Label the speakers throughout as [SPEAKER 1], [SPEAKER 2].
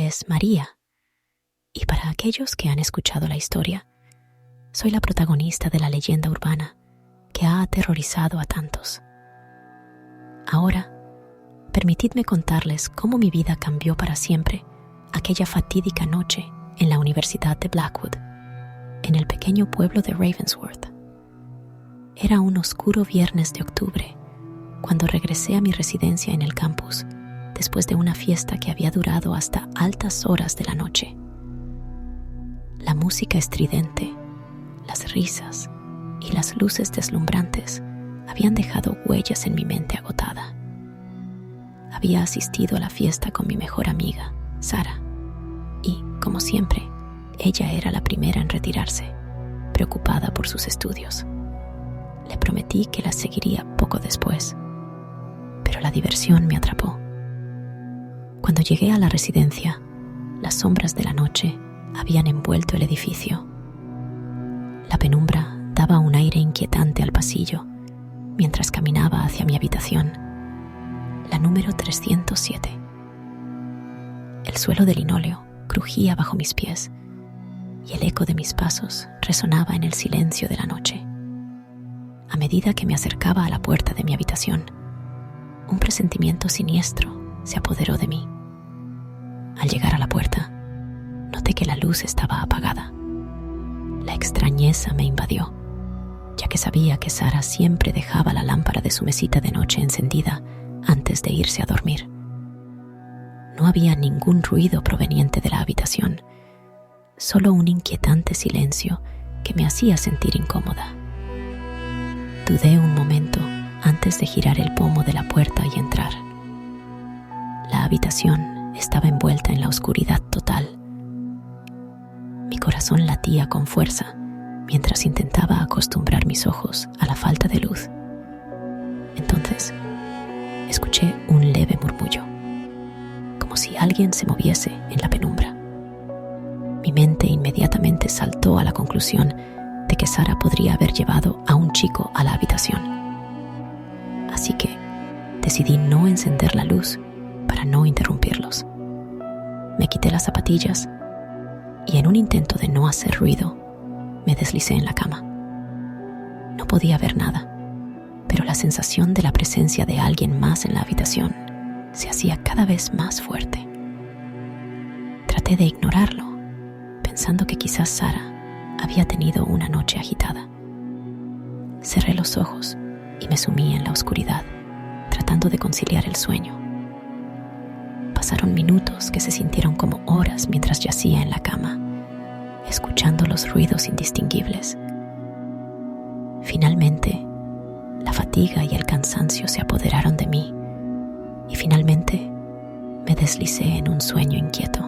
[SPEAKER 1] es María, y para aquellos que han escuchado la historia, soy la protagonista de la leyenda urbana que ha aterrorizado a tantos. Ahora, permitidme contarles cómo mi vida cambió para siempre aquella fatídica noche en la Universidad de Blackwood, en el pequeño pueblo de Ravensworth. Era un oscuro viernes de octubre cuando regresé a mi residencia en el campus después de una fiesta que había durado hasta altas horas de la noche. La música estridente, las risas y las luces deslumbrantes habían dejado huellas en mi mente agotada. Había asistido a la fiesta con mi mejor amiga, Sara, y, como siempre, ella era la primera en retirarse, preocupada por sus estudios. Le prometí que la seguiría poco después, pero la diversión me atrapó. Cuando llegué a la residencia, las sombras de la noche habían envuelto el edificio. La penumbra daba un aire inquietante al pasillo mientras caminaba hacia mi habitación, la número 307. El suelo de linóleo crujía bajo mis pies y el eco de mis pasos resonaba en el silencio de la noche. A medida que me acercaba a la puerta de mi habitación, un presentimiento siniestro se apoderó de mí. Al llegar a la puerta, noté que la luz estaba apagada. La extrañeza me invadió, ya que sabía que Sara siempre dejaba la lámpara de su mesita de noche encendida antes de irse a dormir. No había ningún ruido proveniente de la habitación, solo un inquietante silencio que me hacía sentir incómoda. Dudé un momento antes de girar el pomo de la puerta y entrar. La habitación estaba envuelta en la oscuridad total. Mi corazón latía con fuerza mientras intentaba acostumbrar mis ojos a la falta de luz. Entonces, escuché un leve murmullo, como si alguien se moviese en la penumbra. Mi mente inmediatamente saltó a la conclusión de que Sara podría haber llevado a un chico a la habitación. Así que decidí no encender la luz para no interrumpirlos. Me quité las zapatillas y, en un intento de no hacer ruido, me deslicé en la cama. No podía ver nada, pero la sensación de la presencia de alguien más en la habitación se hacía cada vez más fuerte. Traté de ignorarlo, pensando que quizás Sara había tenido una noche agitada. Cerré los ojos y me sumí en la oscuridad, tratando de conciliar el sueño. Pasaron minutos que se sintieron como horas mientras yacía en la cama, escuchando los ruidos indistinguibles. Finalmente, la fatiga y el cansancio se apoderaron de mí y finalmente me deslicé en un sueño inquieto.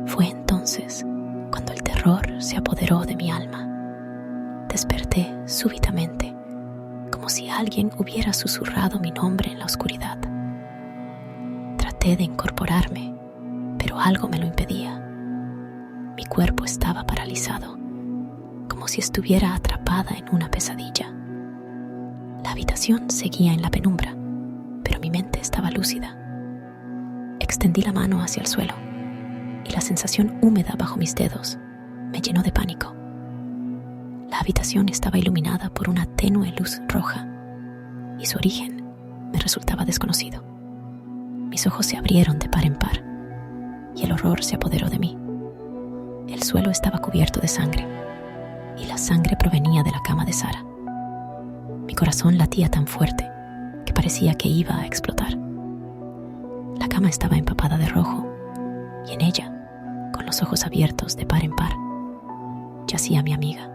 [SPEAKER 1] Fue entonces cuando el terror se apoderó de mi alma. Desperté súbitamente, como si alguien hubiera susurrado mi nombre en la oscuridad. Traté de incorporarme, pero algo me lo impedía. Mi cuerpo estaba paralizado, como si estuviera atrapada en una pesadilla. La habitación seguía en la penumbra, pero mi mente estaba lúcida. Extendí la mano hacia el suelo y la sensación húmeda bajo mis dedos me llenó de pánico. La habitación estaba iluminada por una tenue luz roja y su origen me resultaba desconocido. Mis ojos se abrieron de par en par y el horror se apoderó de mí. El suelo estaba cubierto de sangre y la sangre provenía de la cama de Sara. Mi corazón latía tan fuerte que parecía que iba a explotar. La cama estaba empapada de rojo y en ella, con los ojos abiertos de par en par, yacía mi amiga,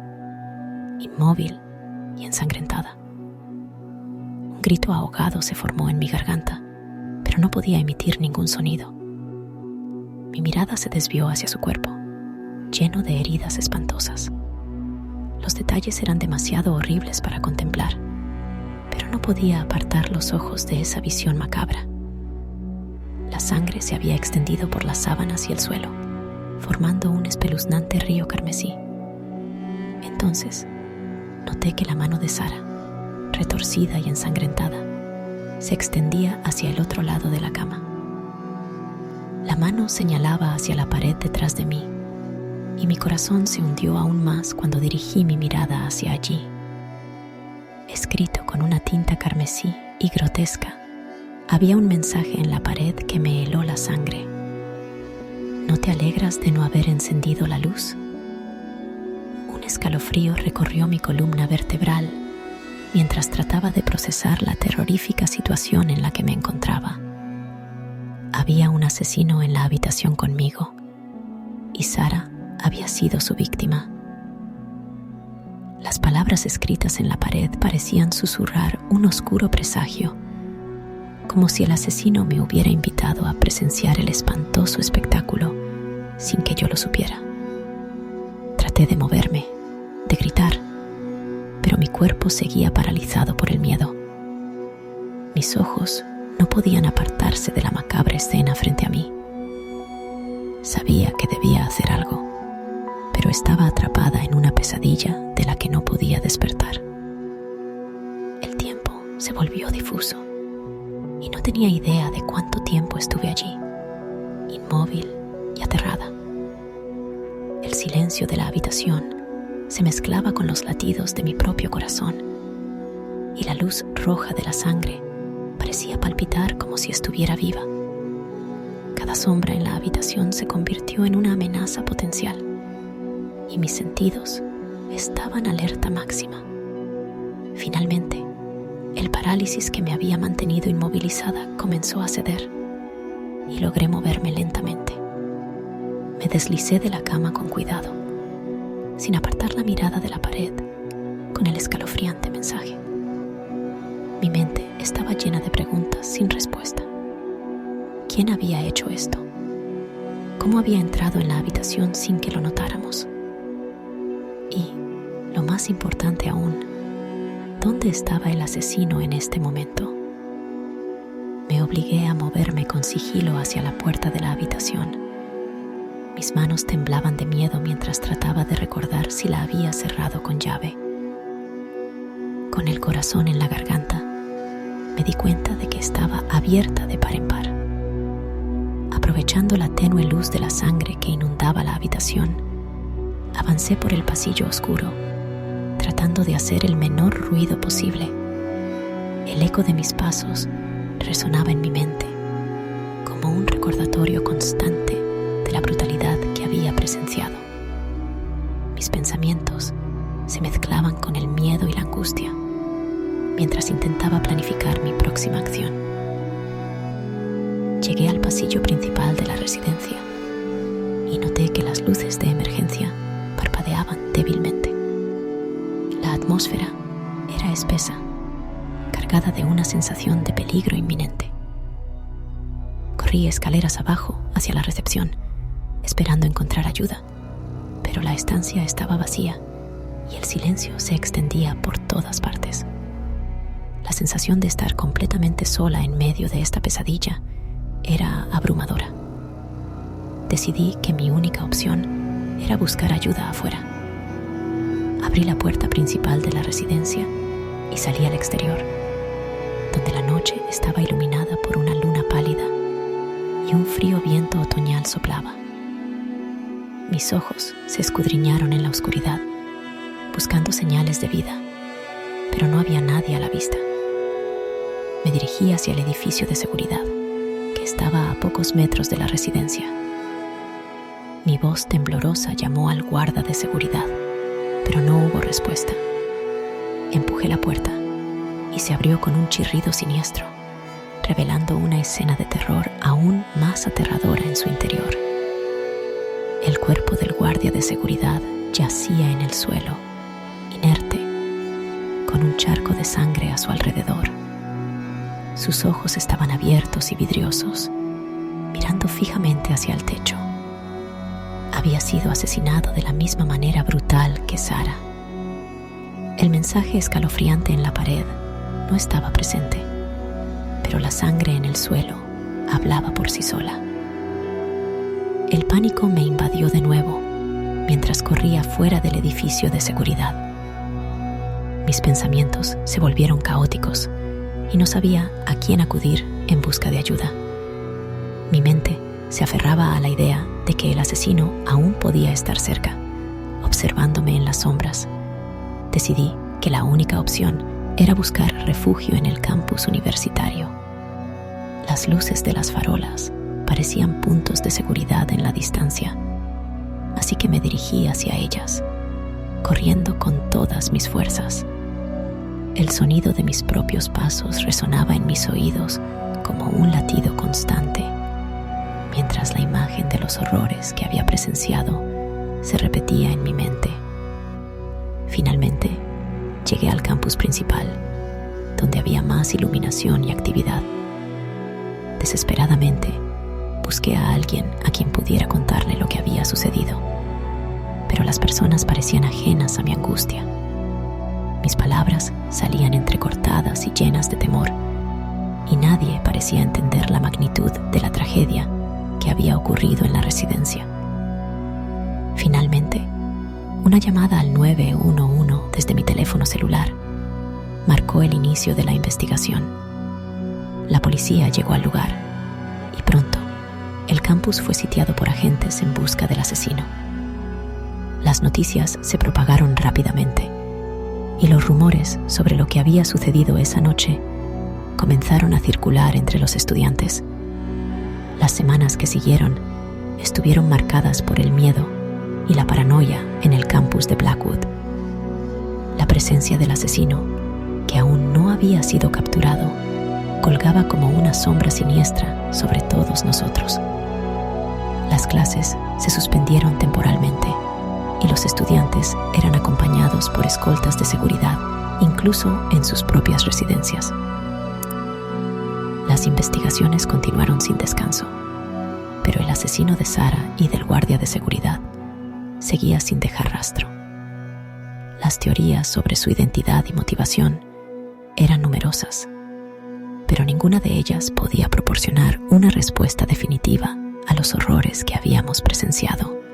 [SPEAKER 1] inmóvil y ensangrentada. Un grito ahogado se formó en mi garganta, pero no podía emitir ningún sonido. Mi mirada se desvió hacia su cuerpo, lleno de heridas espantosas. Los detalles eran demasiado horribles para contemplar, pero no podía apartar los ojos de esa visión macabra. La sangre se había extendido por las sábanas y el suelo, formando un espeluznante río carmesí. Entonces, noté que la mano de Sara, retorcida y ensangrentada, se extendía hacia el otro lado de la cama. La mano señalaba hacia la pared detrás de mí y mi corazón se hundió aún más cuando dirigí mi mirada hacia allí. Escrito con una tinta carmesí y grotesca, había un mensaje en la pared que me heló la sangre. ¿No te alegras de no haber encendido la luz? Un escalofrío recorrió mi columna vertebral mientras trataba de procesar la terrorífica situación en la que me encontraba. Había un asesino en la habitación conmigo y Sara había sido su víctima. Las palabras escritas en la pared parecían susurrar un oscuro presagio, como si el asesino me hubiera invitado a presenciar el espantoso espectáculo sin que yo lo supiera. Traté de moverme, de gritar, pero mi cuerpo seguía paralizado por el miedo. Mis ojos no podían apartarse de la macabra escena frente a mí. Sabía que debía hacer algo, pero estaba atrapada en una pesadilla de la que no podía despertar. El tiempo se volvió difuso y no tenía idea de cuánto tiempo estuve allí, inmóvil y aterrada. El silencio de la habitación se mezclaba con los latidos de mi propio corazón y la luz roja de la sangre parecía palpitar como si estuviera viva. Cada sombra en la habitación se convirtió en una amenaza potencial y mis sentidos estaban alerta máxima. Finalmente, el parálisis que me había mantenido inmovilizada comenzó a ceder y logré moverme lentamente. Me deslicé de la cama con cuidado, sin apartar la mirada de la pared, con el escalofriante mensaje. Mi mente estaba llena de preguntas sin respuesta. ¿Quién había hecho esto? ¿Cómo había entrado en la habitación sin que lo notáramos? Y, lo más importante aún, ¿dónde estaba el asesino en este momento? Me obligué a moverme con sigilo hacia la puerta de la habitación. Mis manos temblaban de miedo mientras trataba de recordar si la había cerrado con llave. Con el corazón en la garganta, me di cuenta de que estaba abierta de par en par. Aprovechando la tenue luz de la sangre que inundaba la habitación, avancé por el pasillo oscuro, tratando de hacer el menor ruido posible. El eco de mis pasos resonaba en mi mente, como un recordatorio constante de la brutalidad que había presenciado. Mis pensamientos se mezclaban con el miedo y la angustia, mientras intentaba planificar mi próxima acción. Llegué al pasillo principal de la residencia y noté que las luces de emergencia parpadeaban débilmente. La atmósfera era espesa, cargada de una sensación de peligro inminente. Corrí escaleras abajo hacia la recepción, esperando encontrar ayuda, pero la estancia estaba vacía y el silencio se extendía por todas partes. La sensación de estar completamente sola en medio de esta pesadilla era abrumadora. Decidí que mi única opción era buscar ayuda afuera. Abrí la puerta principal de la residencia y salí al exterior, donde la noche estaba iluminada por una luna pálida y un frío viento otoñal soplaba. Mis ojos se escudriñaron en la oscuridad, buscando señales de vida, pero no había nadie a la vista. Me dirigí hacia el edificio de seguridad, que estaba a pocos metros de la residencia. Mi voz temblorosa llamó al guarda de seguridad, pero no hubo respuesta. Empujé la puerta y se abrió con un chirrido siniestro, revelando una escena de terror aún más aterradora en su interior. El cuerpo del guardia de seguridad yacía en el suelo, inerte, con un charco de sangre a su alrededor. Sus ojos estaban abiertos y vidriosos, mirando fijamente hacia el techo. Había sido asesinado de la misma manera brutal que Sara. El mensaje escalofriante en la pared no estaba presente, pero la sangre en el suelo hablaba por sí sola. El pánico me invadió de nuevo mientras corría fuera del edificio de seguridad. Mis pensamientos se volvieron caóticos y no sabía a quién acudir en busca de ayuda. Mi mente se aferraba a la idea de que el asesino aún podía estar cerca, observándome en las sombras. Decidí que la única opción era buscar refugio en el campus universitario. Las luces de las farolas parecían puntos de seguridad en la distancia, así que me dirigí hacia ellas, corriendo con todas mis fuerzas. El sonido de mis propios pasos resonaba en mis oídos como un latido constante, mientras la imagen de los horrores que había presenciado se repetía en mi mente. Finalmente, llegué al campus principal, donde había más iluminación y actividad. Desesperadamente, busqué a alguien a quien pudiera contarle lo que había sucedido, pero las personas parecían ajenas a mi angustia. Mis palabras salían entrecortadas y llenas de temor, y nadie parecía entender la magnitud de la tragedia que había ocurrido en la residencia. Finalmente, una llamada al 911 desde mi teléfono celular marcó el inicio de la investigación. La policía llegó al lugar y pronto el campus fue sitiado por agentes en busca del asesino. Las noticias se propagaron rápidamente y los rumores sobre lo que había sucedido esa noche comenzaron a circular entre los estudiantes. Las semanas que siguieron estuvieron marcadas por el miedo y la paranoia en el campus de Blackwood. La presencia del asesino, que aún no había sido capturado, colgaba como una sombra siniestra sobre todos nosotros. Las clases se suspendieron temporalmente y los estudiantes eran acompañados por escoltas de seguridad, incluso en sus propias residencias. Las investigaciones continuaron sin descanso, pero el asesino de Sarah y del guardia de seguridad seguía sin dejar rastro. Las teorías sobre su identidad y motivación eran numerosas, pero ninguna de ellas podía proporcionar una respuesta definitiva a los horrores que habíamos presenciado.